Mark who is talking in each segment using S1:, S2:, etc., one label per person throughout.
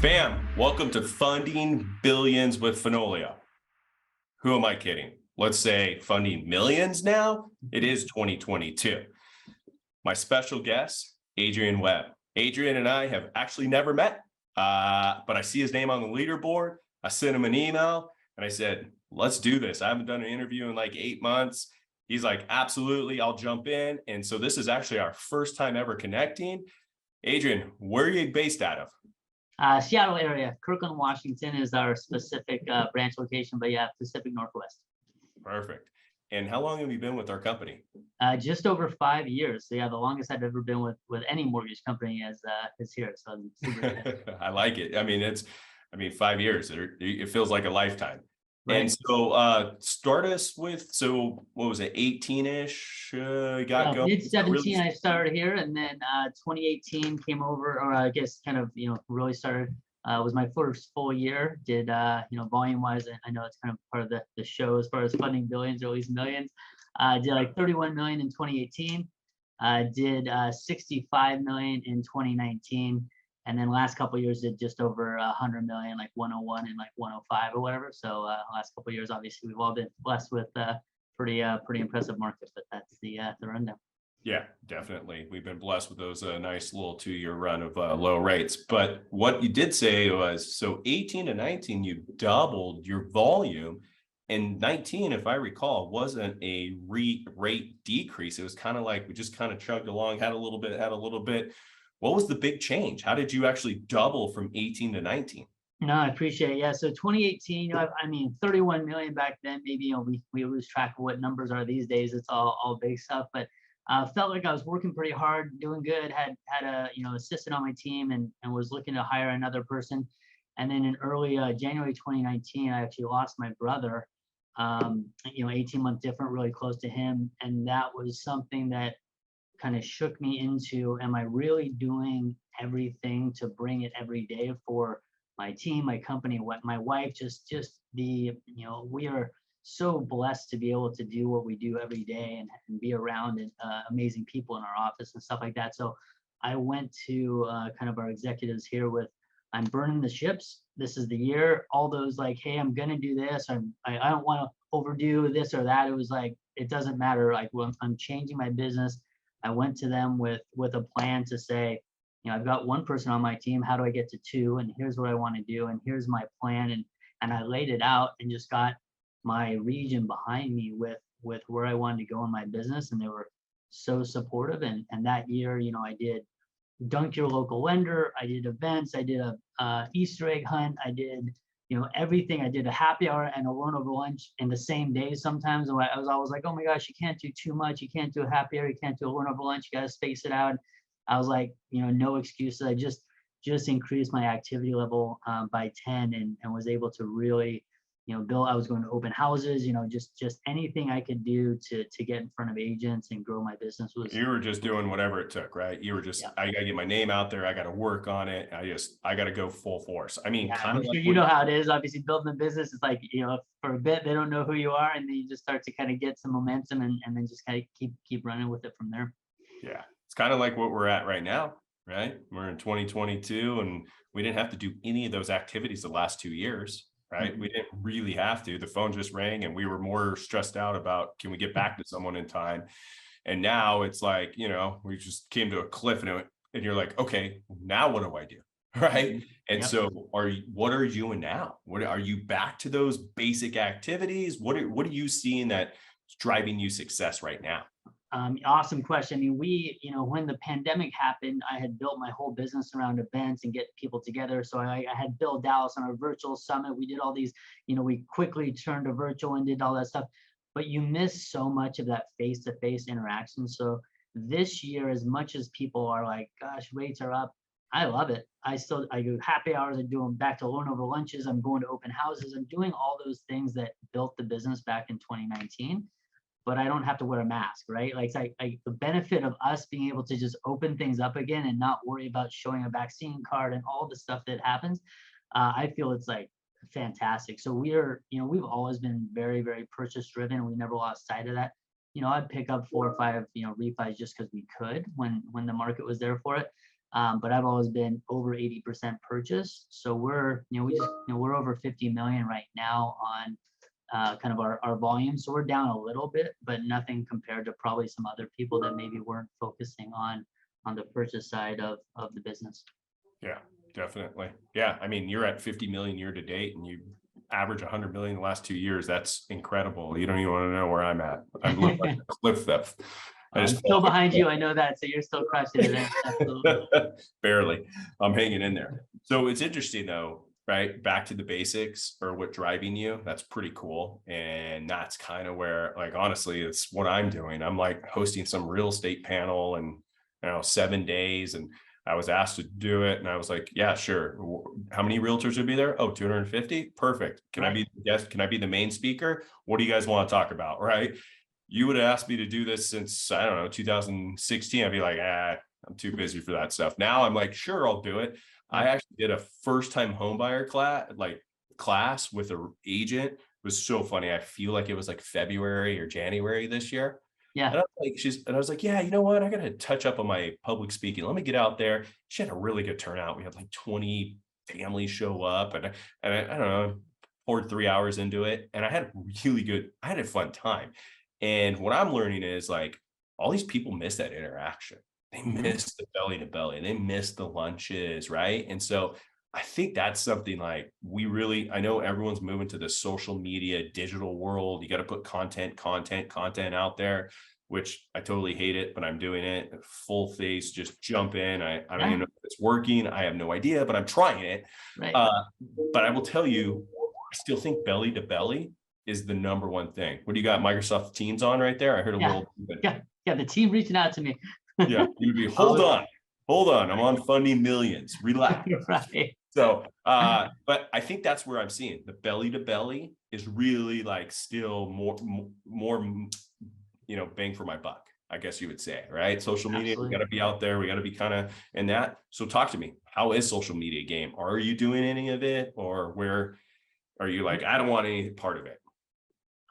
S1: Fam, welcome to Funding Billions with Fenoglio. Who am I kidding? Let's say funding millions now. It is 2022. My special guest, Adrian Webb. Adrian and I have actually never met, but I see his name on the leaderboard. I sent him an email and I said, let's do this. I haven't done an interview in like 8 months. He's like, absolutely, I'll jump in. And so this is actually our first time ever connecting. Adrian, where are you based out of?
S2: Seattle area. Kirkland, Washington is our specific branch location, but yeah, Pacific Northwest.
S1: Perfect. And how long have you been with our company?
S2: Just over 5 years. So yeah, the longest I've ever been with any mortgage company is here. So I'm super
S1: I like it. I mean, 5 years. It feels like a lifetime.
S2: Right.
S1: And so start us with, so what was it, 18-ish got going?
S2: Mid-17, I started here, and then 2018 came over, or I guess kind of, really started, was my first full year. Did, volume-wise, I know it's kind of part of the show as far as funding billions or at least millions. Did like 31 million in 2018. Did 65 million in 2019. And then last couple of years did just over 100 million, like 101 and like 105 or whatever. So last couple of years, obviously, we've all been blessed with pretty impressive markets, but that's the rundown.
S1: Yeah, definitely. We've been blessed with those nice little 2-year run of low rates. But what you did say was, so 18 to 19, you doubled your volume. And 19, if I recall, wasn't a rate decrease. It was kind of like we just kind of chugged along, had a little bit. What was the big change? How did you actually double from 18 to 19?
S2: No, I appreciate it. Yeah. So 2018, 31 million back then, maybe, we lose track of what numbers are these days. It's all big stuff, but felt like I was working pretty hard, doing good, had a, assistant on my team and was looking to hire another person. And then in early January 2019, I actually lost my brother, 18-month different, really close to him. And that was something that kind of shook me into, am I really doing everything to bring it every day for my team, my company, my wife, just we are so blessed to be able to do what we do every day and be around amazing people in our office and stuff like that. So I went to kind of our executives here with, I'm burning the ships. This is the year. All those like, hey, I'm gonna do this. I don't want to overdo this or that. It was like, it doesn't matter. Like, well, I'm changing my business. I went to them with a plan to say, I've got one person on my team. How do I get to 2? And here's what I want to do. And here's my plan. And I laid it out and just got my region behind me with where I wanted to go in my business. And they were so supportive. And that year, I did Dunk Your Local Lender. I did events. I did a Easter egg hunt. I did everything. I did a happy hour and a loan over lunch in the same day sometimes. And I was always like, oh my gosh, you can't do too much. You can't do a happy hour. You can't do a loan over lunch. You got to space it out. I was like, no excuses. I just increased my activity level by 10 and was able to really, build. I was going to open houses, just anything I could do to get in front of agents and grow my business.
S1: You were just doing whatever it took, right? You were just, yeah. I got to get my name out there. I got to work on it. I got to go full force. I mean, kind of like,
S2: you know how it is. Obviously, building a business is like, for a bit, they don't know who you are. And then you just start to kind of get some momentum and then just kind of keep running with it from there.
S1: Yeah. It's kind of like what we're at right now, right? We're in 2022 and we didn't have to do any of those activities the last 2 years, right? Mm-hmm. We didn't really have to. The phone just rang and we were more stressed out about, can we get back to someone in time? And now it's like, we just came to a cliff and you're like, okay, now what do I do? Right. And so what are you doing now? What are you back to those basic activities? What are you seeing that's driving you success right now?
S2: Awesome question. I mean, when the pandemic happened, I had built my whole business around events and get people together. So I had built Dallas on our virtual summit. We did all these, we quickly turned to virtual and did all that stuff, but you miss so much of that face-to-face interaction. So this year, as much as people are like, gosh, rates are up, I love it. I do happy hours. I do them back to loan over lunches. I'm going to open houses. I'm doing all those things that built the business back in 2019. But I don't have to wear a mask, right? Like the benefit of us being able to just open things up again and not worry about showing a vaccine card and all the stuff that happens, I feel it's like fantastic. So we've always been very, very purchase driven. We never lost sight of that. I'd pick up 4 or 5, refis just because we could when the market was there for it. But I've always been over 80% purchase. So we're, we're over 50 million right now on kind of our volume. So we're down a little bit, but nothing compared to probably some other people that maybe weren't focusing on the purchase side of the business.
S1: Yeah, definitely. Yeah. I mean, you're at 50 million year to date and you average 100 million the last 2 years. That's incredible. You don't even want to know where I'm at. I'm living like a cliff depth.
S2: I'm still behind you. I know that. So you're still crushing it. Absolutely.
S1: Barely. I'm hanging in there. So it's interesting though, right? Back to the basics or what driving you. That's pretty cool. And that's kind of where, like, honestly, it's what I'm doing. I'm like hosting some real estate panel and, 7 days. And I was asked to do it. And I was like, yeah, sure. How many realtors would be there? Oh, 250. Perfect. Can I be the guest? Can I be the main speaker? What do you guys want to talk about? Right. You would have asked me to do this since, I don't know, 2016. I'd be like, I'm too busy for that stuff. Now I'm like, sure, I'll do it. I actually did a first-time homebuyer class with an agent. It was so funny. I feel like it was like February or January this year.
S2: Yeah.
S1: And I was like, yeah, you know what? I got to touch up on my public speaking. Let me get out there. She had a really good turnout. We had like 20 families show up, and I don't know, poured 3 hours into it, and I had a fun time. And what I'm learning is like all these people miss that interaction. They miss the belly to belly. They miss the lunches, right? And so I think that's something like I know everyone's moving to the social media digital world. You got to put content out there, which I totally hate it, but I'm doing it full face, just jump in. I don't even know if it's working. I have no idea, but I'm trying it.
S2: Right.
S1: But I will tell you, I still think belly to belly is the number one thing. What do you got? Microsoft Teams on right there? I heard a little.
S2: Yeah. The team reaching out to me.
S1: Yeah. You'd be, hold on. I'm on Funding Millions. Relax.
S2: Right.
S1: So, but I think that's where I'm seeing the belly to belly is really like still more, bang for my buck, I guess you would say, right? Social media, we got to be out there. We got to be kind of in that. So talk to me. How is social media game? Are you doing any of it, or where are you like, I don't want any part of it?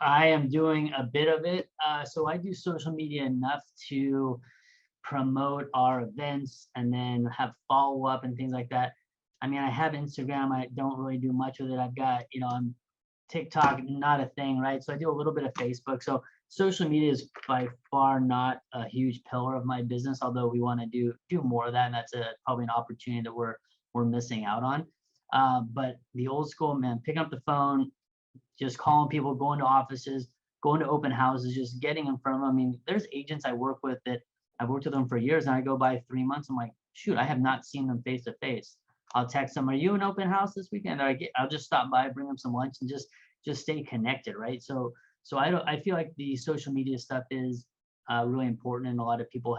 S2: I am doing a bit of it. So I do social media enough to promote our events and then have follow up and things like that. I mean, I have Instagram. I don't really do much with it. I've got, I'm TikTok, not a thing, right? So I do a little bit of Facebook. So social media is by far not a huge pillar of my business, although we want to do more of that, and that's probably an opportunity that we're missing out on. But the old school, man, picking up the phone, just calling people, going to offices, going to open houses, just getting in front of them. I mean, there's agents I work with that I've worked with them for years, and I go by 3 months. I'm like, shoot, I have not seen them face to face. I'll text them, are you an open house this weekend? I'll just stop by, bring them some lunch, and just stay connected, right? So I feel like the social media stuff is really important, and a lot of people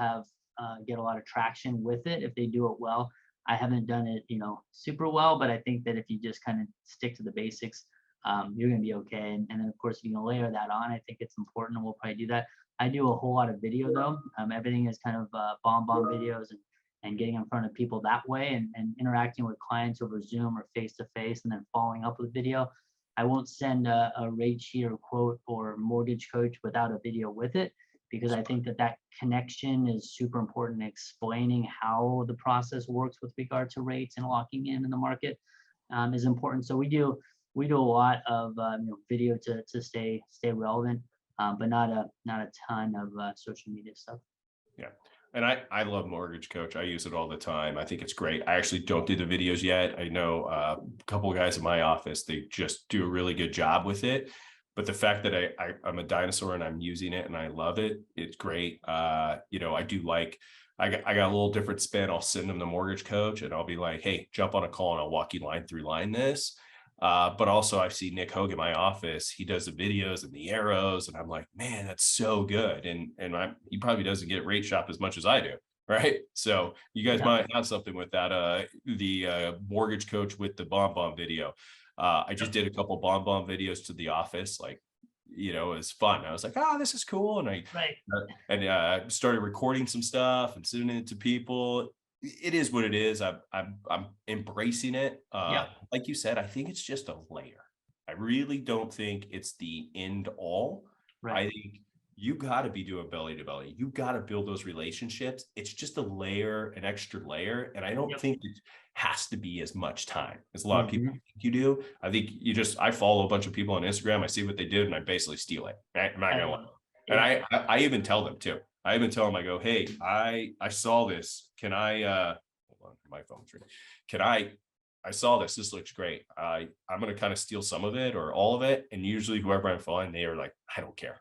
S2: get a lot of traction with it if they do it well. I haven't done it, super well, but I think that if you just kind of stick to the basics, you're going to be okay. And then of course, if you can layer that on, I think it's important, and we'll probably do that. I do a whole lot of video though. Everything is kind of bomb videos and getting in front of people that way, and interacting with clients over Zoom or face to face, and then following up with video. I won't send a rate sheet or quote or mortgage coach without a video with it, because I think that connection is super important. Explaining how the process works with regard to rates and locking in the market is important. So we do a lot of video to stay relevant, but not a ton of social media stuff.
S1: Yeah. And I love Mortgage Coach. I use it all the time. I think it's great. I actually don't do the videos yet. I know a couple of guys in my office, they just do a really good job with it. But the fact that I'm a dinosaur and I'm using it and I love it, it's great. I do like, I got a little different spin. I'll send them the Mortgage Coach and I'll be like, hey, jump on a call and I'll walk you line through line this. But also I see Nick Hogue in my office. He does the videos and the arrows, and I'm like, man, that's so good. And he probably doesn't get rate shop as much as I do, right? So you guys might have something with that. The Mortgage Coach with the bomb video. I just did a couple bomb videos to the office, like, it was fun. I was like, this is cool, and I started recording some stuff and sending it to people. It is what it is. I'm embracing it. Like you said, I think it's just a layer. I really don't think it's the end all. Right. I think you got to be doing belly to belly. You got to build those relationships. It's just an extra layer. And I don't
S2: Yep.
S1: think it has to be as much time as a lot of people
S2: Mhm.
S1: think you do. I think I follow a bunch of people on Instagram. I see what they did and I basically steal it. Right? I'm not gonna lie. And
S2: Yeah.
S1: I even tell them too. I even tell them, I go, hey, I saw this. Can I hold on, my phone's ringing. Can I saw this. This looks great. I'm gonna kind of steal some of it or all of it. And usually whoever I'm following, they are like, I don't care.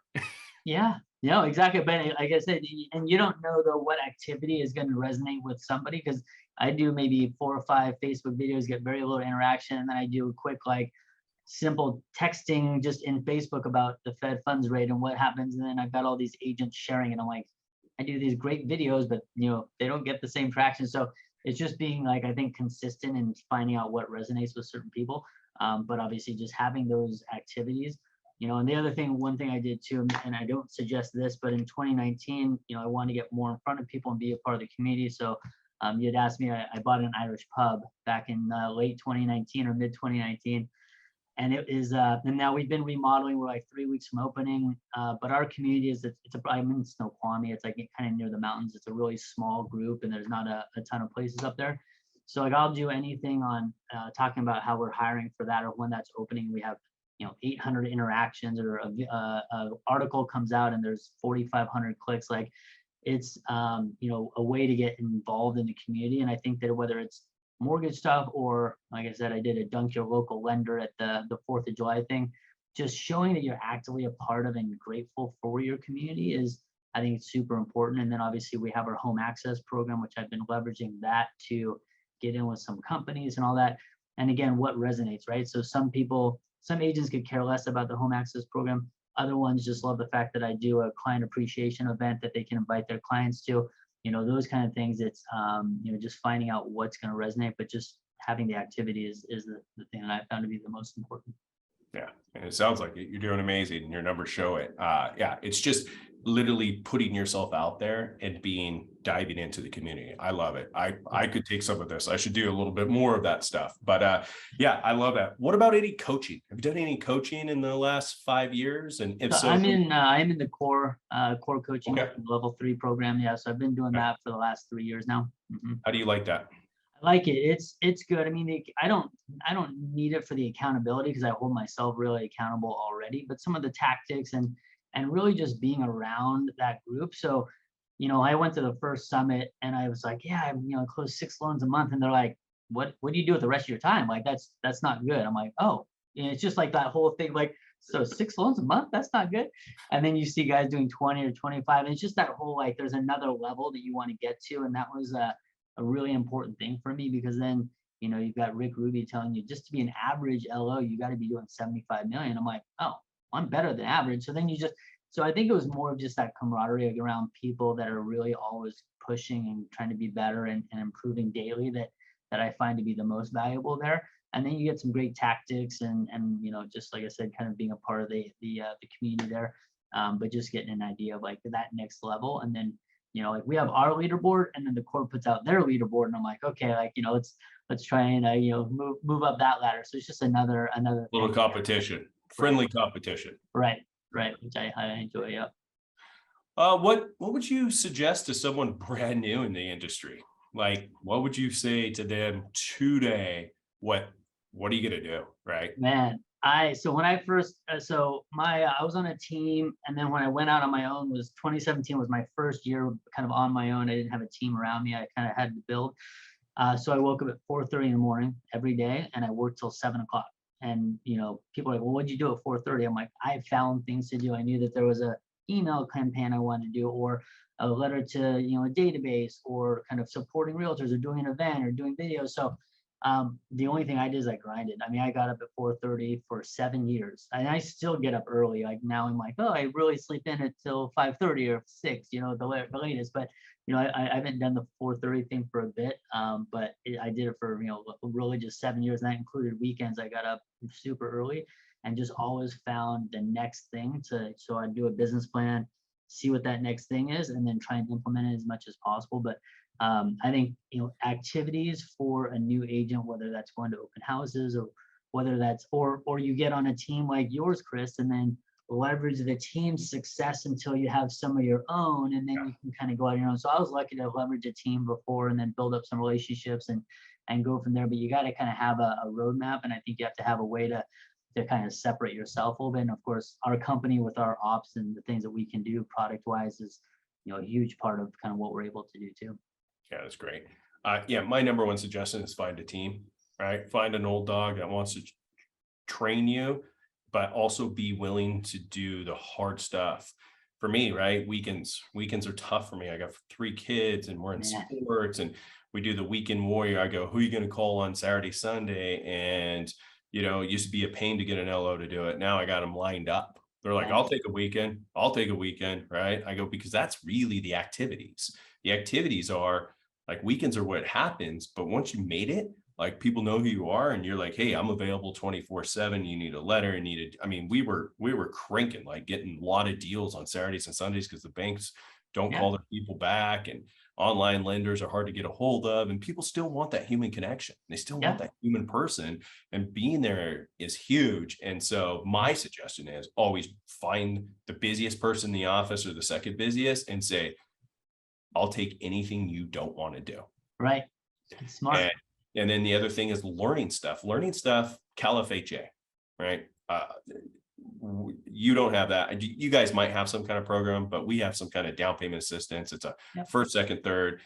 S2: Yeah, no, exactly. But like I said, and you don't know though what activity is going to resonate with somebody, because I do maybe 4 or 5 Facebook videos, get very little interaction, and then I do a quick like simple texting just in Facebook about the Fed funds rate and what happens, and then I've got all these agents sharing, and I'm like, I do these great videos, but they don't get the same traction. So it's just being like, I think, consistent and finding out what resonates with certain people. But obviously, just having those activities. And the other thing, one thing I did too, and I don't suggest this, but in 2019, I wanted to get more in front of people and be a part of the community. So you had asked me, I bought an Irish pub back in late 2019 or mid 2019. And it is, and now we've been remodeling. We're like 3 weeks from opening. But our community I'm in Snoqualmie. It's like kind of near the mountains. It's a really small group and there's not a ton of places up there. So like I'll do anything on talking about how we're hiring for that or when that's opening. We have 800 interactions, or a article comes out and there's 4,500 clicks. Like it's a way to get involved in the community. And I think that whether it's mortgage stuff or, like I said, I did a dunk your local lender at the 4th of July thing, just showing that you're actively a part of and grateful for your community is, I think, it's super important. And then obviously we have our home access program, which I've been leveraging that to get in with some companies and all that. And again, what resonates, right? So some agents could care less about the home access program. Other ones just love the fact that I do a client appreciation event that they can invite their clients to. Those kind of things. It's just finding out what's going to resonate, but just having the activity is the thing that I found to be the most important.
S1: Yeah, and it sounds like it. You're doing amazing and your numbers show it. Yeah, it's just literally putting yourself out there and diving into the community. I love it. I could take some of this. I should do a little bit more of that stuff. But yeah, I love that. What about any coaching? Have you done any coaching in the last 5 years? And if
S2: So
S1: so,
S2: I'm in the core coaching
S1: okay.
S2: level 3 program. Yeah, so I've been doing
S1: Okay.
S2: that for the last 3 years now.
S1: How do you like that?
S2: I like it. It's good. I mean, I don't need it for the accountability because I hold myself really accountable already. But some of the tactics and really just being around that group. So, I went to the first summit and I was like, yeah, I close 6 loans a month, and they're like, what do you do with the rest of your time? Like that's not good. I'm like, oh, it's just like that whole thing. Like, so 6 loans a month, that's not good. And then you see guys doing 20 or 25, and it's just that whole like there's another level that you want to get to, and that was a really important thing for me, because then you've got Rick Ruby telling you just to be an average LO you got to be doing 75 million. I'm like, oh, I'm better than average. So I think it was more of just that camaraderie around people that are really always pushing and trying to be better and improving daily that I find to be the most valuable there. And then you get some great tactics and just like I said, kind of being a part of the community there, but just getting an idea of like that next level. And then like we have our leaderboard, and then the core puts out their leaderboard, and I'm like, okay, like let's try and move up that ladder. So it's just another
S1: Little
S2: thing.
S1: competition, friendly competition.
S2: Right, which I enjoy. Yeah.
S1: What would you suggest to someone brand new in the industry? Like, what would you say to them today? What are you gonna do? Right.
S2: Man, so when I first I was on a team, and then when I went out on my own was 2017 was my first year kind of on my own. I didn't have a team around me. I kind of had to build. So I woke up at 4:30 in the morning every day, and I worked till 7 o'clock. And people are like, well, what'd you do at 4:30? I'm like, I found things to do. I knew that there was a email campaign I wanted to do, or a letter to a database, or kind of supporting realtors, or doing an event, or doing videos. So the only thing I did is I grinded. I mean, I got up at 4:30 for 7 years, and I still get up early. Like now I'm like, oh, I really sleep in until 5:30 or 6, the latest. But I haven't done the 4:30 thing for a bit. But I did it for really just 7 years, and that included weekends. I got up super early and just always found the next thing so I'd do a business plan, see what that next thing is, and then try and implement it as much as possible. But I think activities for a new agent, whether that's going to open houses, or whether that's or you get on a team like yours, Chris, and then leverage the team's success until you have some of your own, and then you can kind of go out on your own. So I was lucky to leverage a team before and then build up some relationships and go from there. But you got to kind of have a roadmap, and I think you have to have a way to kind of separate yourself a little bit. And of course, our company with our ops and the things that we can do product wise is, a huge part of kind of what we're able to do too.
S1: Yeah, that's great. Yeah, my number one suggestion is find a team, right? Find an old dog that wants to train you, but also be willing to do the hard stuff. For me, right? Weekends are tough for me. I got 3 kids and we're in sports, and we do the weekend warrior. I go, who are you going to call on Saturday, Sunday? And, it used to be a pain to get an LO to do it. Now I got them lined up. They're like, I'll take a weekend, right? I go, because that's really the activities. The activities are like, weekends are what happens, but once you made it, like, people know who you are, and you're like, hey, I'm available 24/7. You need a letter, we were cranking, like getting a lot of deals on Saturdays and Sundays because the banks don't call their people back, and online lenders are hard to get a hold of, and people still want that human connection. They still want that human person, and being there is huge. And so my suggestion is always find the busiest person in the office or the second busiest and say, I'll take anything you don't want to do.
S2: Right. It's smart.
S1: And then the other thing is learning stuff, Cal FHA, right? You don't have that. You guys might have some kind of program, but we have some kind of down payment assistance. It's a first, second, third.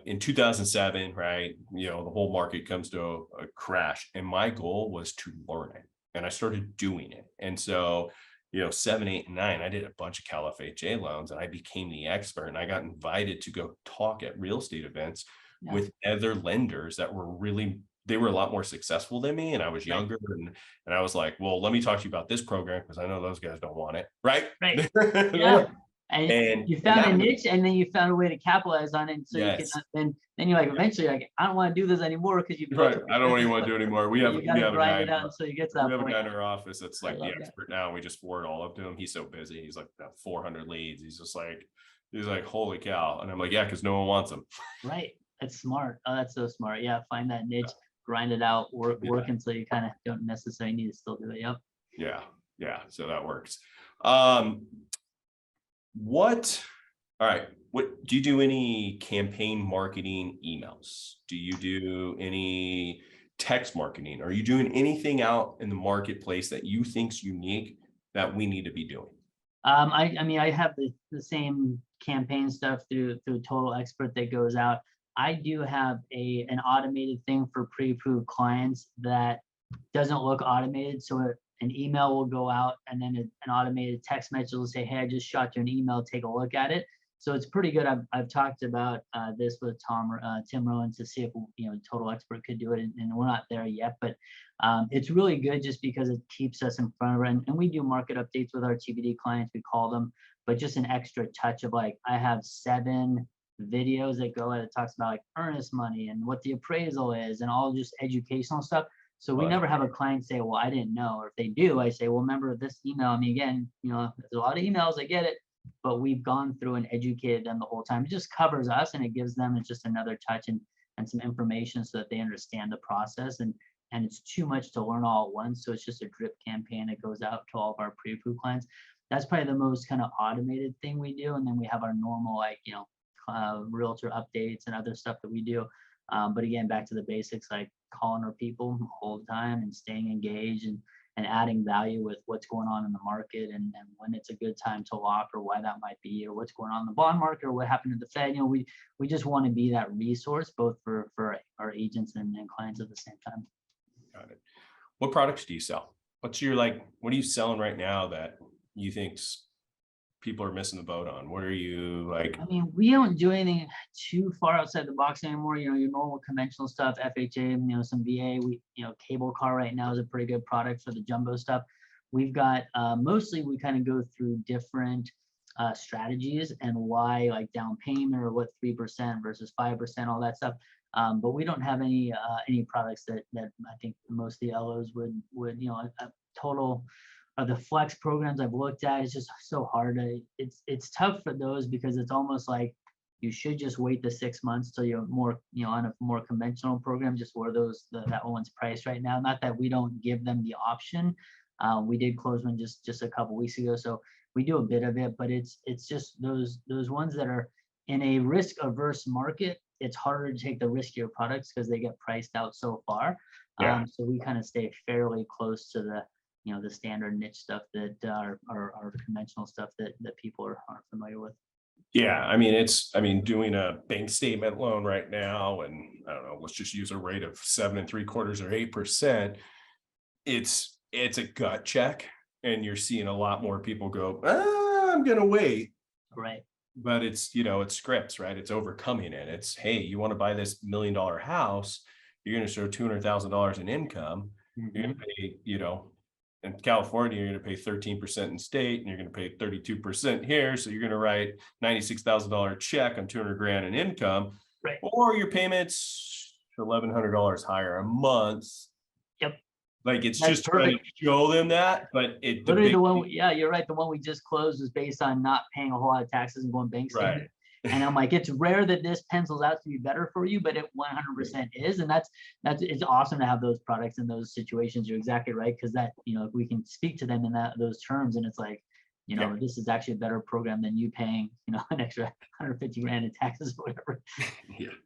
S1: In 2007, right? The whole market comes to a crash, and my goal was to learn it, and I started doing it. And so, 7, 8, and 9, I did a bunch of Cal FHA loans, and I became the expert, and I got invited to go talk at real estate events with other lenders that were they were a lot more successful than me, and I was younger, and I was like, well, let me talk to you about this program because I know those guys don't want it, right?
S2: Yeah. And you found a niche, and then you found a way to capitalize on it. So you can then you're like, eventually, like, I don't want to do this anymore because you've
S1: right. I don't even want to do it anymore. We have a guy in our office that's like the expert now. We just forward all up to him. He's so busy. He's like 400 leads. He's like, holy cow. And I'm like, yeah, because no one wants them.
S2: Right. That's smart. Oh, that's so smart. Yeah. Find that niche, grind it out, work until you kind of don't necessarily need to still do it. Yep.
S1: Yeah. Yeah. So that works. What do you do? Any campaign marketing emails? Do you do any text marketing? Are you doing anything out in the marketplace that you think's unique that we need to be doing?
S2: I have the same campaign stuff through Total Expert that goes out. I do have an automated thing for pre-approved clients that doesn't look automated. So an email will go out, and then an automated text message will say, hey, I just shot you an email, take a look at it. So it's pretty good. I've talked about this with Tim Rowan to see if Total Expert could do it, and we're not there yet, but it's really good just because it keeps us in front of it. And we do market updates with our TBD clients, we call them, but just an extra touch of, like, I have 7 videos that go out that talks about like earnest money and what the appraisal is and all just educational stuff. So we never have a client say, well, I didn't know. Or if they do, I say, well, remember this email. Again, there's a lot of emails, I get it, but we've gone through and educated them the whole time. It just covers us, and it gives them just another touch and some information so that they understand the process. And it's too much to learn all at once. So it's just a drip campaign that goes out to all of our pre-approved clients. That's probably the most kind of automated thing we do. And then we have our normal, realtor updates and other stuff that we do. But again, back to the basics, like calling our people all the time and staying engaged and adding value with what's going on in the market and when it's a good time to lock, or why that might be, or what's going on in the bond market, or what happened to the Fed. We just want to be that resource both for our agents and clients at the same time.
S1: Got it. What products do you sell? What are you selling right now that you think people are missing the boat on? What are you like?
S2: We don't do anything too far outside the box anymore. Your normal conventional stuff, FHA, some VA. Cable car right now is a pretty good product for the jumbo stuff. We've got mostly we kind of go through different strategies and why, like down payment or what 3% versus 5%, all that stuff. But we don't have any products that I think most of the LOs would a total. The flex programs I've looked at, is just so hard. It's tough for those because it's almost like you should just wait the 6 months till you're more, on a more conventional program, just where that one's priced right now. Not that we don't give them the option, We did close one just a couple weeks ago, so we do a bit of it, but it's just those ones that are in a risk averse market. It's harder to take the riskier products because they get priced out so far.
S1: Yeah.
S2: So we kind of stay fairly close to the the standard niche stuff that are conventional stuff that people are familiar with.
S1: Yeah, I mean, doing a bank statement loan right now, and I don't know, let's just use a rate of 7.75 or 8%. It's a gut check, and you're seeing a lot more people go, I'm gonna wait.
S2: Right.
S1: But it's scripts, right? It's overcoming it. It's, hey, you want to buy this $1 million house, you're going to show $200,000 in income. You're going to pay, in California, you're going to pay 13% in state, and you're going to pay 32% here. So you're going to write $96,000 check on 200 grand in income,
S2: Right.
S1: or your payments $1,100 higher a month.
S2: Yep.
S1: Like it's
S2: That's
S1: just trying to
S2: perfect.
S1: show them that, but
S2: Literally the one, yeah, you're right. The one we just closed was based on not paying a whole lot of taxes and going bank statement.
S1: right.
S2: And I'm like, it's rare that this pencils out to be better for you, but it 100% is. And that's it's awesome to have those products in those situations. You're exactly right, because that we can speak to them in those terms, and it's like,
S1: Yeah.
S2: this is actually a better program than you paying an extra 150 grand in taxes or whatever.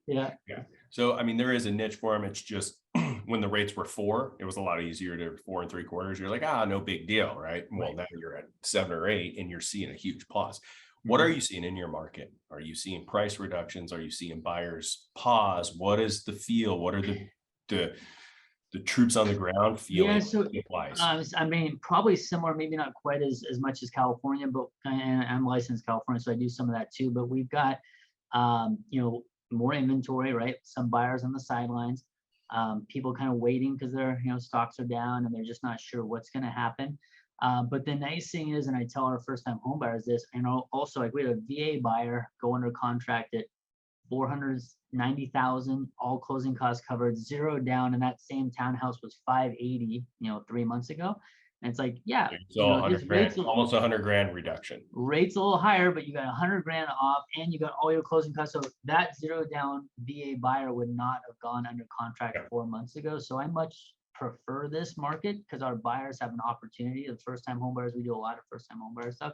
S1: Yeah.
S2: Yeah.
S1: So, I mean, there is a niche for them. It's just when the rates were 4, it was a lot easier to 4.75. You're like, no big deal, right? Well,
S2: Right.
S1: now you're at 7 or 8 and you're seeing a huge pause. What are you seeing in your market? Are you seeing price reductions? Are you seeing buyers pause? What is the feel? What are the troops on the ground feeling?
S2: Yeah, so
S1: wise?
S2: I mean, probably similar, maybe not quite as much as California, but and I'm licensed in California, so I do some of that too. But we've got more inventory, right? Some buyers on the sidelines, people kind of waiting because their stocks are down and they're just not sure what's going to happen. But the nice thing is, and I tell our first-time home buyers this, and also like we had a VA buyer go under contract at 490,000, all closing costs covered, 0 down, and that same townhouse was 580, 3 months ago. And it's like, yeah,
S1: So 100
S2: his
S1: grand, almost 100 grand reduction.
S2: rate's a little higher, but you got 100 grand off, and you got all your closing costs. So that 0 down VA buyer would not have gone under contract 4 months ago. So I much prefer this market because our buyers have an opportunity. The first-time home buyers, we do a lot of first-time home buyer stuff.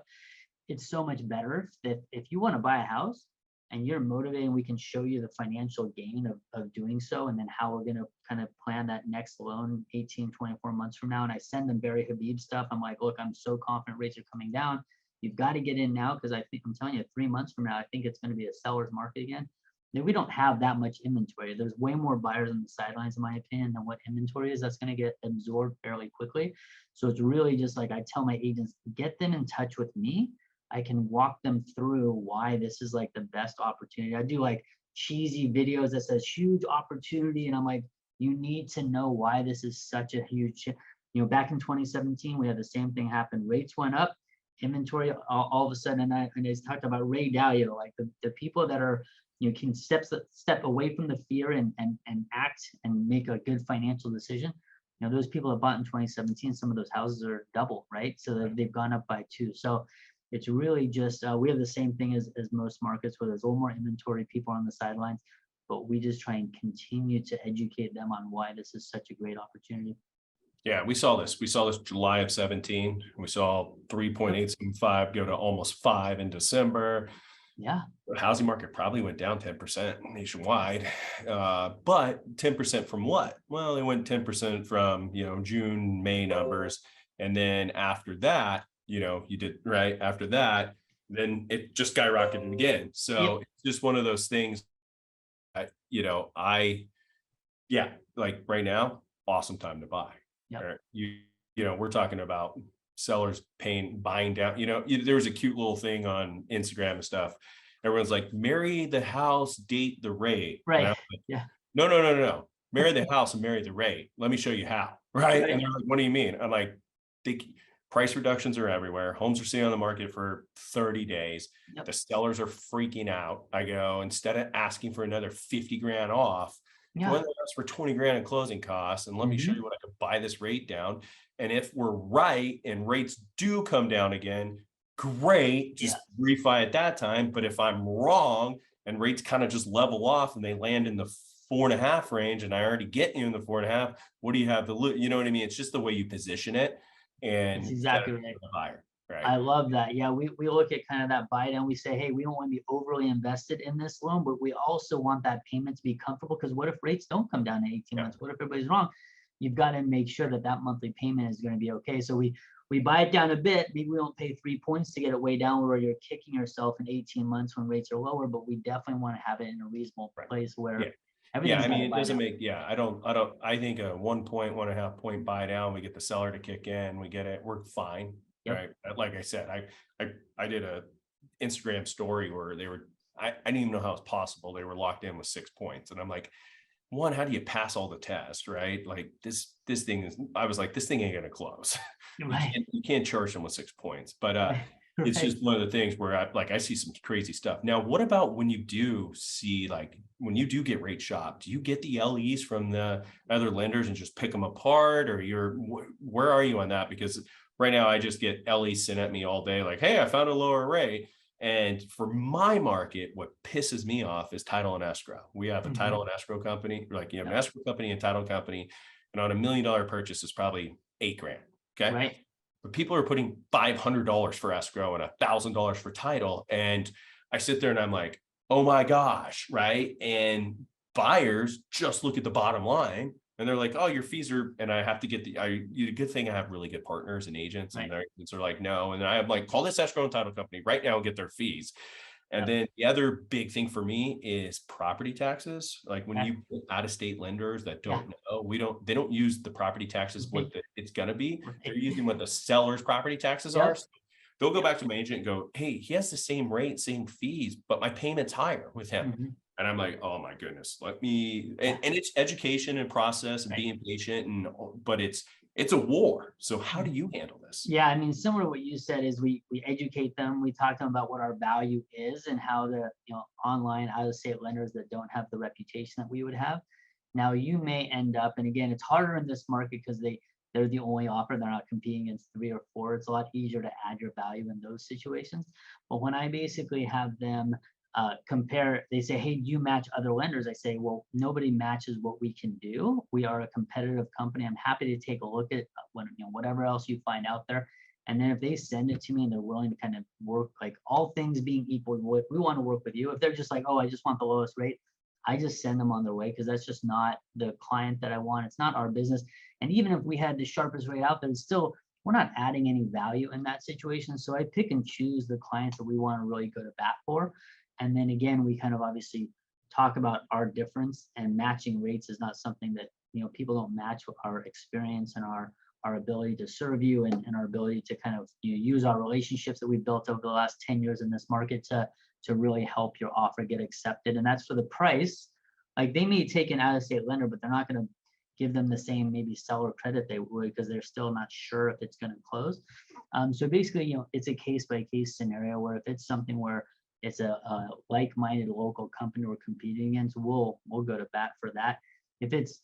S2: It's so much better if you want to buy a house and you're motivated, and we can show you the financial gain of doing so, and then how we're going to kind of plan that next loan 18, 24 months from now. And I send them Barry Habib stuff. I'm like, look, I'm so confident rates are coming down. You've got to get in now, because I think I'm telling you, 3 months from now, I think it's going to be a seller's market again. Now, we don't have that much inventory. There's way more buyers on the sidelines, in my opinion, than what inventory is. That's going to get absorbed fairly quickly. So it's really just like I tell my agents, get them in touch with me. I can walk them through why this is like the best opportunity. I do like cheesy videos that says huge opportunity, and I'm like, you need to know why this is such a huge. Back in 2017, we had the same thing happen. Rates went up, inventory all of a sudden, and I talked about Ray Dalio, like the people that are can step away from the fear and act and make a good financial decision. Those people that bought in 2017, some of those houses are double, right? So they've gone up by 2. So it's really just we have the same thing as most markets, where there's a little more inventory, people on the sidelines, but we just try and continue to educate them on why this is such a great opportunity.
S1: Yeah, we saw this July of 17. We saw 3.875 go to almost 5 in December.
S2: Yeah.
S1: The housing market probably went down 10% nationwide. But 10% from what? Well, it went 10% from, June, May numbers. And then after that, you did right after that, then it just skyrocketed again. So It's just one of those things that, like right now, awesome time to buy.
S2: Yep.
S1: We're talking about sellers buying down, there was a cute little thing on Instagram and stuff. Everyone's like, marry the house, date the rate.
S2: Right.
S1: Like,
S2: Yeah.
S1: No. Marry the house and marry the rate. Let me show you how. Right.
S2: Right.
S1: And they're like, what do you mean? I'm like, price reductions are everywhere. Homes are sitting on the market for 30 days.
S2: Yep.
S1: The sellers are freaking out. I go, instead of asking for another 50 grand off, go in the house for 20 grand in closing costs, and let me show you what I could buy this rate down. And if we're right and rates do come down again, great, just refi at that time. But if I'm wrong and rates kind of just level off and they land in the 4.5 range, and I already get you in the 4.5, what do you have to lose? You know what I mean? It's just the way you position it. and
S2: That's
S1: you gotta
S2: exactly
S1: be
S2: right.
S1: the buyer, right?
S2: I love that. Yeah, we look at kind of that buy down. We say, hey, we don't want to be overly invested in this loan, but we also want that payment to be comfortable. Because what if rates don't come down in 18
S1: Yeah.
S2: months? What if everybody's wrong? You've got to make sure that that monthly payment is going to be okay. So we buy it down a bit. Maybe we don't pay 3 points to get it way down where you're kicking yourself in 18 months when rates are lower, but we definitely want to have it in a reasonable place where
S1: Yeah.
S2: everything's
S1: I
S2: got
S1: mean,
S2: to
S1: it
S2: buy
S1: doesn't
S2: down.
S1: make, I think a 1.5 point buy down, we get the seller to kick in, we get it, we're fine,
S2: Yep.
S1: right? Like I said, I did a Instagram story where I didn't even know how it's possible. They were locked in with 6 points. And I'm like, one, how do you pass all the tests, right? Like this thing is, I was like, this thing ain't gonna close.
S2: Right.
S1: You can't charge them with 6 points, but it's
S2: Right.
S1: just one of the things where I see some crazy stuff. Now, what about when you do see, like, when you do get rate shopped, do you get the LEs from the other lenders and just pick them apart, or where are you on that? Because right now I just get LEs sent at me all day, like, hey, I found a lower rate. And for my market, what pisses me off is title and escrow. We have a title and escrow company, like you have an
S2: Yep.
S1: escrow company and title company, and on $1 million purchase is probably $8,000. Okay.
S2: Right.
S1: But people are putting $500 for escrow and $1,000 for title. And I sit there and I'm like, oh my gosh, right? And buyers just look at the bottom line and they're like, oh, your fees are, and I have to get the good thing I have really good partners and agents, and
S2: Right.
S1: they're like, no. And I'm like, call this escrow and title company right now and get their fees. And
S2: Yep.
S1: then the other big thing for me is property taxes. Like when
S2: Okay.
S1: you get out of state lenders that
S2: Yeah.
S1: don't know, they don't use the property taxes it's gonna be. They're
S2: Right.
S1: using what the seller's property taxes are.
S2: Yep.
S1: So they'll go
S2: Yep.
S1: back to my agent and go, hey, he has the same rate, same fees, but my payment's higher with him.
S2: Mhm.
S1: And I'm like, oh my goodness, let me,
S2: Yeah.
S1: and it's education and process and
S2: Right.
S1: being patient, but it's a war. So how do you handle this?
S2: Yeah, I mean, similar to what you said is we educate them. We talk to them about what our value is and how the online out of state lenders that don't have the reputation that we would have. Now you may end up, and again, it's harder in this market because they're the only offer. They're not competing against 3 or 4. It's a lot easier to add your value in those situations. But when I basically have them compare, they say, hey, do you match other lenders? I say, well, nobody matches what we can do. We are a competitive company. I'm happy to take a look at whatever else you find out there. And then if they send it to me and they're willing to kind of work, like all things being equal, we want to work with you. If they're just like, oh, I just want the lowest rate, I just send them on their way because that's just not the client that I want. It's not our business. And even if we had the sharpest rate out there, it's still, we're not adding any value in that situation. So I pick and choose the clients that we want to really go to bat for. And then again, we kind of obviously talk about our difference, and matching rates is not something that, people don't match our experience and our ability to serve you, and our ability to kind of use our relationships that we've built over the last 10 years in this market to really help your offer get accepted. And that's for the price. Like they may take an out-of-state lender, but they're not going to give them the same maybe seller credit they would because they're still not sure if it's going to close. So basically, it's a case by case scenario where if it's something where it's a like-minded local company we're competing against, we'll go to bat for that. If it's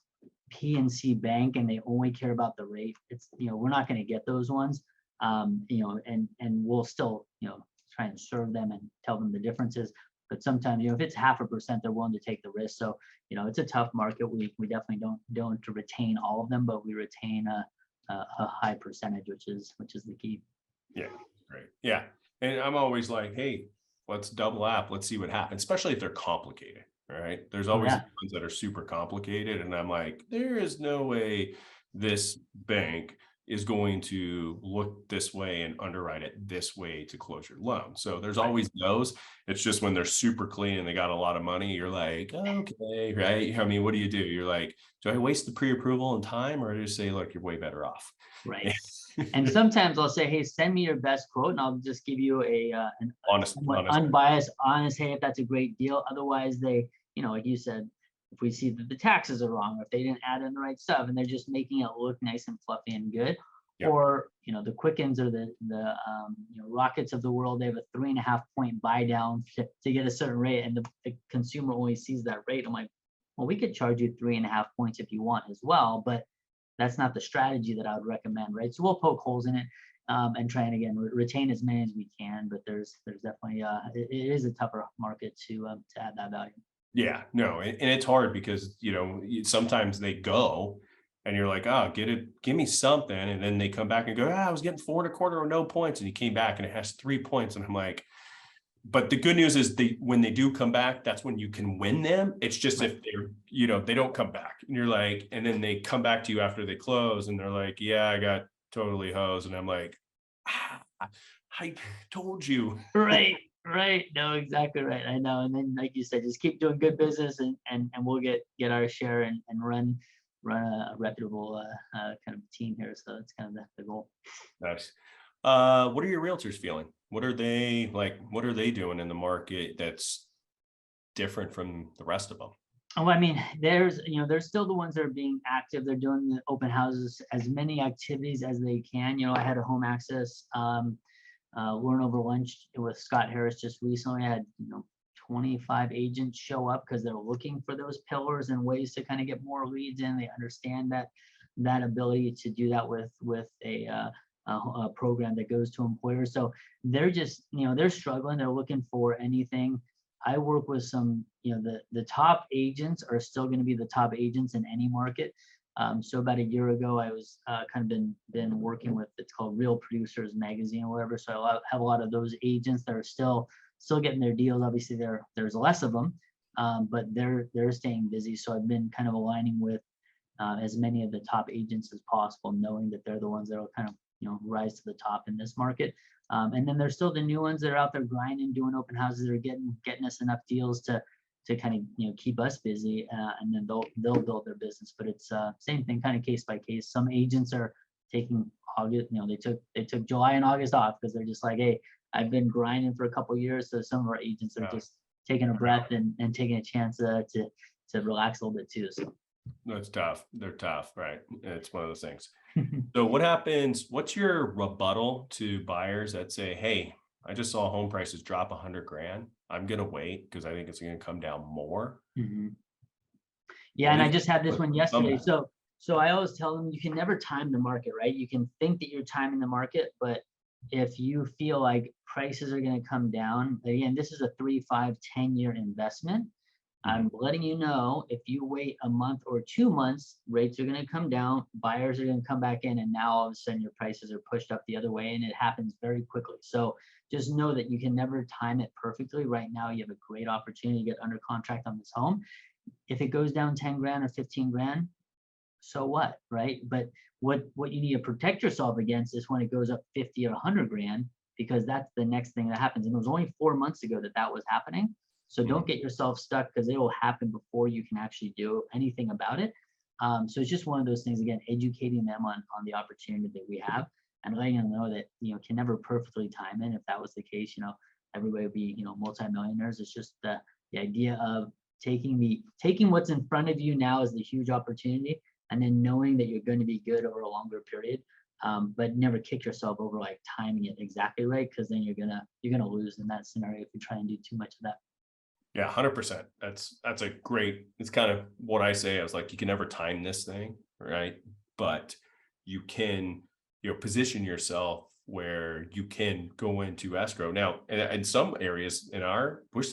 S2: PNC Bank and they only care about the rate, it's we're not going to get those ones. And we'll still try and serve them and tell them the differences. But sometimes if it's 0.5%, they're willing to take the risk. So it's a tough market. We definitely don't retain all of them, but we retain a high percentage, which is the key.
S1: Yeah, great. Yeah, and I'm always like, hey, let's double app. Let's see what happens, especially if they're complicated, right? There's
S2: Oh
S1: always
S2: yeah.
S1: ones that are super complicated. And I'm like, there is no way this bank is going to look this way and underwrite it this way to close your loan. So there's
S2: Right.
S1: always those. It's just when they're super clean and they got a lot of money, you're like, okay, right? I mean, what do? You're like, do I waste the pre-approval and time, or just say, look, you're way better off?
S2: Right. And sometimes I'll say, hey, send me your best quote, and I'll just give you an
S1: honest.
S2: unbiased, honest, hey, if that's a great deal. Otherwise, they, like you said, if we see that the taxes are wrong, or if they didn't add in the right stuff, and they're just making it look nice and fluffy and good,
S1: Yeah.
S2: or the Quickens or the Rockets of the world, they have a 3.5 point buy down to get a certain rate, and the consumer only sees that rate. I'm like, well, we could charge you 3.5 points if you want as well, but that's not the strategy that I would recommend, right? So we'll poke holes in it and try and again retain as many as we can. But there's definitely it is a tougher market to add that value.
S1: Yeah, no, and it's hard because sometimes they go and you're like, oh, give me something. And then they come back and go, I was getting 4.25 or no points. And he came back and it has 3 points. And I'm like, but the good news is when they do come back, that's when you can win them. It's just if they don't come back and you're like, and then they come back to you after they close and they're like, yeah, I got totally hosed. And I'm like, I told you.
S2: Right. No, exactly right. I know. And then, like you said, just keep doing good business, and we'll get our share, and run a reputable kind of team here. So that's kind of the goal.
S1: Nice. What are your realtors feeling? What are they like? What are they doing in the market that's different from the rest of them?
S2: Oh, I mean, there's still the ones that are being active. They're doing the open houses, as many activities as they can. I had a home access learn over lunch with Scott Harris just recently. I had 25 agents show up because they're looking for those pillars and ways to kind of get more leads in. They understand that ability to do that with a program that goes to employers. So they're just they're struggling. They're looking for anything. I work with some, the top agents are still going to be the top agents in any market. So about a year ago, I was kind of been working with, it's called Real Producers Magazine or whatever. So I have a lot of those agents that are still getting their deals. Obviously, there's less of them, but they're staying busy. So I've been kind of aligning with as many of the top agents as possible, knowing that they're the ones that will kind of rise to the top in this market. And then there's still the new ones that are out there grinding, doing open houses. They're getting us enough deals to kind of keep us busy, and then they'll build their business. But it's same thing, kind of case by case. Some agents are taking August, they took July and August off because they're just like, hey, I've been grinding for a couple of years. So some of our agents are just taking a breath and taking a chance to relax a little bit too. So
S1: that's tough. They're tough, right? It's one of those things. So what happens? What's your rebuttal to buyers that say, hey, I just saw home prices drop $100,000. I'm going to wait because I think it's going to come down more.
S2: Mm-hmm. Yeah. And I just had this one yesterday. So I always tell them, you can never time the market, right? You can think that you're timing the market, but if you feel like prices are going to come down, again, this is a 3, 5, 10-year investment. I'm letting you know, if you wait a month or 2 months, rates are going to come down, buyers are going to come back in, and now all of a sudden your prices are pushed up the other way, and it happens very quickly. So just know that you can never time it perfectly. Right now, you have a great opportunity to get under contract on this home. If it goes down 10 grand or 15 grand, so what, right? But what you need to protect yourself against is when it goes up 50 or 100 grand, because that's the next thing that happens. And it was only 4 months ago that was happening. So don't get yourself stuck, because it will happen before you can actually do anything about it. So it's just one of those things, again, educating them on the opportunity that we have, and letting them know that, can never perfectly time it. If that was the case, everybody would be, multimillionaires. It's just the idea of taking what's in front of you now as the huge opportunity, and then knowing that you're going to be good over a longer period. But never kick yourself over like timing it exactly right, because then you're gonna lose in that scenario if you try and do too much of that.
S1: Yeah, 100%. That's a great, it's kind of what I say. I was like, you can never time this thing, right? But you can, position yourself where you can go into escrow. Now, in some areas we're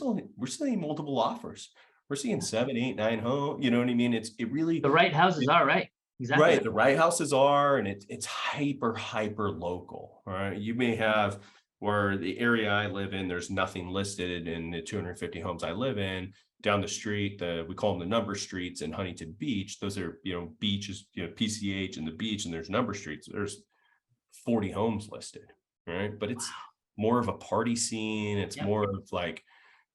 S1: seeing multiple offers. We're seeing 7, 8, 9 home, you know what I mean? It really,
S2: the right houses are right. Exactly.
S1: Right. The right houses are, and it's hyper local. All right. You may have, where the area I live in, there's nothing listed in the 250 homes I live in. Down the street, we call them the number streets in Huntington Beach. Those are, beaches, PCH and the beach, and there's number streets. There's 40 homes listed. Right. But it's more of a party scene. It's more of like,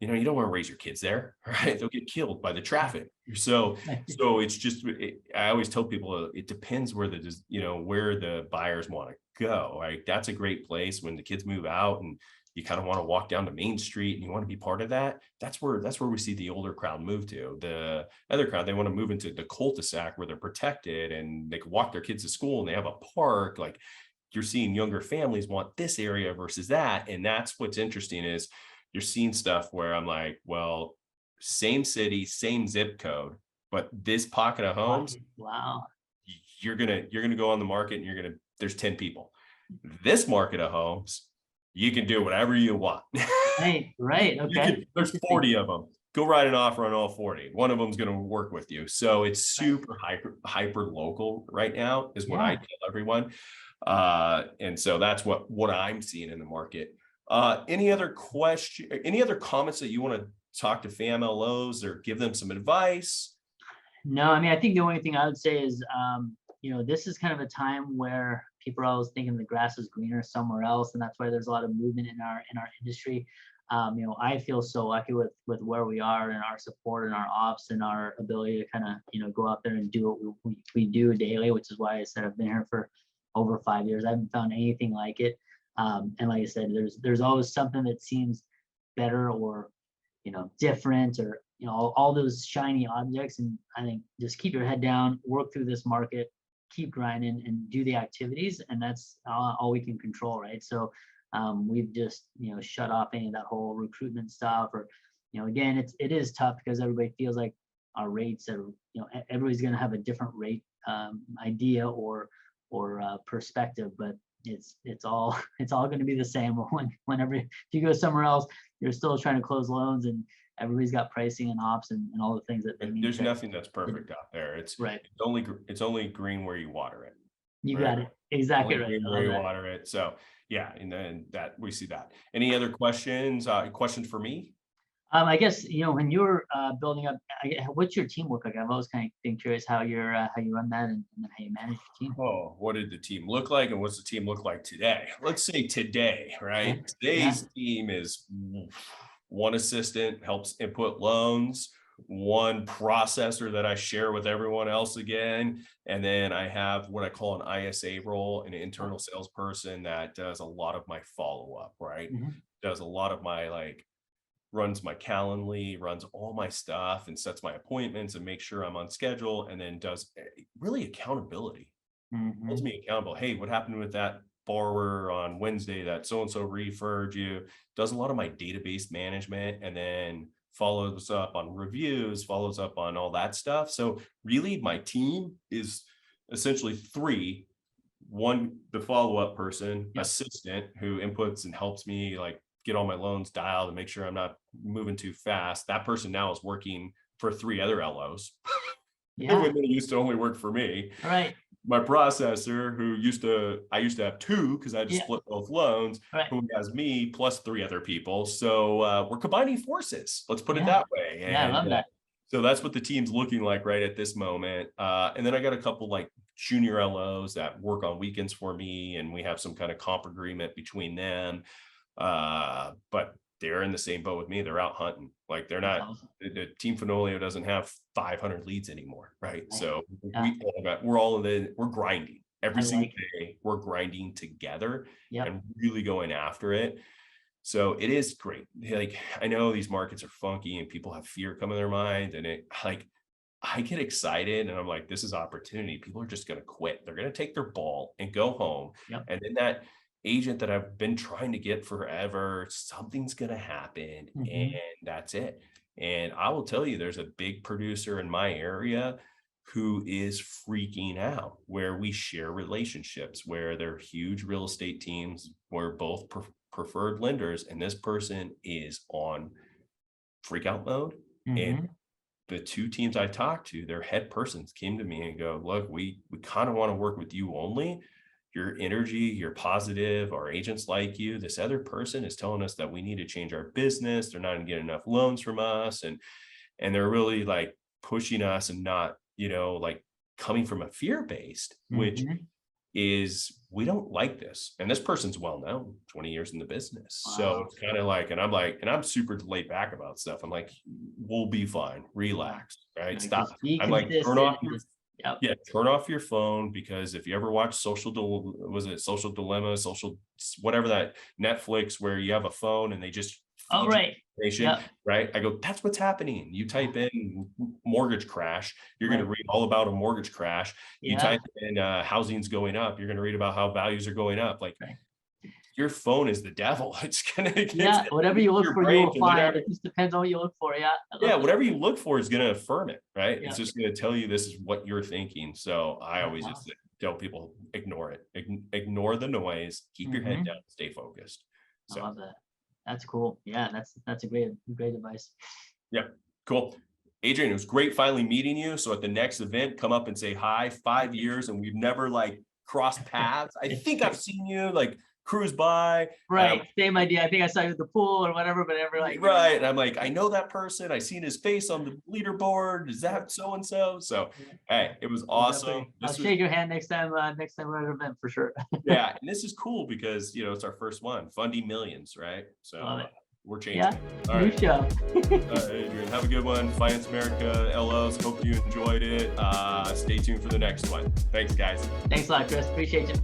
S1: you don't want to raise your kids there, right? They'll get killed by the traffic. So it's just, I always tell people, it depends where where the buyers want to go, right? That's a great place when the kids move out and you kind of want to walk down to Main Street and you want to be part of that. That's where we see the older crowd move to. The other crowd, they want to move into the cul-de-sac where they're protected and they can walk their kids to school and they have a park. Like, you're seeing younger families want this area versus that. And that's what's interesting, is you're seeing stuff where I'm like, well, same city, same zip code, but this pocket of homes,
S2: wow,
S1: you're gonna go on the market and there's 10 people. This market of homes, you can do whatever you want.
S2: Right. Okay.
S1: There's 40 of them. go write an offer on all 40. One of them is going to work with you. So it's super hyper local right now is what I tell everyone. And so that's what I'm seeing in the market. Any other comments that you want to talk to FAMLOs or give them some advice?
S2: No, I mean, I think the only thing I would say is, this is kind of a time where people are always thinking the grass is greener somewhere else, and that's why there's a lot of movement in our industry. I feel so lucky with where we are and our support and our ops and our ability to kind of, go out there and do what we do daily, which is why I said I've been here for over 5 years. I haven't found anything like it. And like I said, there's always something that seems better or, different or, all those shiny objects. And I think just keep your head down, work through this market, keep grinding and do the activities. And that's all we can control, right? So we've just, shut off any of that whole recruitment stuff or, again, it is tough because everybody feels like our rates are, everybody's going to have a different rate idea or perspective, but it's all going to be the same. Whenever if you go somewhere else, you're still trying to close loans and everybody's got pricing and ops and all the things that they need.
S1: There's nothing that's perfect out there. It's
S2: right.
S1: It's only green where you water it.
S2: You got it exactly right.
S1: Green where you water it. So yeah, and then that we see that. Any other questions? Questions for me?
S2: I guess when you're building up, what's your team look like? I've always kind of been curious how you run that and then how you manage your team.
S1: Oh, what did the team look like, and what's the team look like today? Let's say today, right? Today's team is one assistant helps input loans, one processor that I share with everyone else again, and then I have what I call an ISA role, an internal salesperson that does a lot of my follow-up, right? Does a lot of my runs my Calendly, runs all my stuff and sets my appointments and makes sure I'm on schedule, and then does really accountability. Holds me accountable. Hey, what happened with that borrower on Wednesday that so-and-so referred you? Does a lot of my database management and then follows up on reviews, follows up on all that stuff. So really my team is essentially three. One, the follow-up person, assistant who inputs and helps me get all my loans dialed and make sure I'm not moving too fast. That person now is working for 3 other LOs. When they used to only work for me.
S2: Right.
S1: My processor, I used to have 2 because I had to split both loans, who has me plus 3 other people. So we're combining forces. Let's put it that way. And
S2: I love that.
S1: So that's what the team's looking like right at this moment. And then I got a couple junior LOs that work on weekends for me, and we have some kind of comp agreement between them. But they're in the same boat with me. They're out hunting. They're not, the team Fenolio doesn't have 500 leads anymore. Right. So we're grinding every single day. We're grinding together and really going after it. So it is great. I know these markets are funky and people have fear come in their mind, and I get excited and I'm like, this is opportunity. People are just going to quit. They're going to take their ball and go home. And then that agent that I've been trying to get forever, something's going to happen and that's it. And I will tell you, there's a big producer in my area who is freaking out, where we share relationships, where they're huge real estate teams. We're both preferred lenders, and this person is on freak out mode. And the 2 teams I talked to, their head persons came to me and go, look, we kind of want to work with you only. Your energy, you're positive, our agents like you. This other person is telling us that we need to change our business. They're not going to get enough loans from us. And they're really pushing us and not, coming from a fear-based, which is, we don't like this. And this person's well-known, 20 years in the business. Wow. So it's kind of and I'm super laid back about stuff. I'm like, we'll be fine. Relax, right? Stop. I'm turn off your turn off your phone, because if you ever watch Social Dilemma, whatever, that Netflix where you have a phone and they just right. I go, that's what's happening. You type in mortgage crash, you're going to read all about a mortgage crash. You type in housing's going up, you're going to read about how values are going up. Your phone is the devil. It's gonna
S2: whatever you look for, you will find. It just depends on what you look for.
S1: Whatever you look for is gonna affirm it, right? It's just gonna tell you this is what you're thinking. So I always just tell people, ignore it. Ignore the noise, keep your head down, stay focused. So
S2: I love that. That's cool. Yeah, that's a great advice.
S1: Yeah. Cool. Adrian, it was great finally meeting you. So at the next event, come up and say hi. 5 years and we've never like crossed paths. I think I've seen you like cruise by.
S2: Right. Same idea. I think I saw you at the pool or whatever, but ever like.
S1: Right. And I'm like, I know that person. I seen his face on the leaderboard. Is that so-and-so? So, hey, it was awesome.
S2: I'll shake your hand next time we're at an event for sure.
S1: Yeah. And this is cool because, you know, it's our first one, funding millions, right? So we're changing.
S2: Yeah.
S1: All
S2: New
S1: right.
S2: show.
S1: Adrian, have a good one. Finance America LOs. Hope you enjoyed it. Stay tuned for the next one. Thanks, guys.
S2: Thanks a lot, Chris. Appreciate you.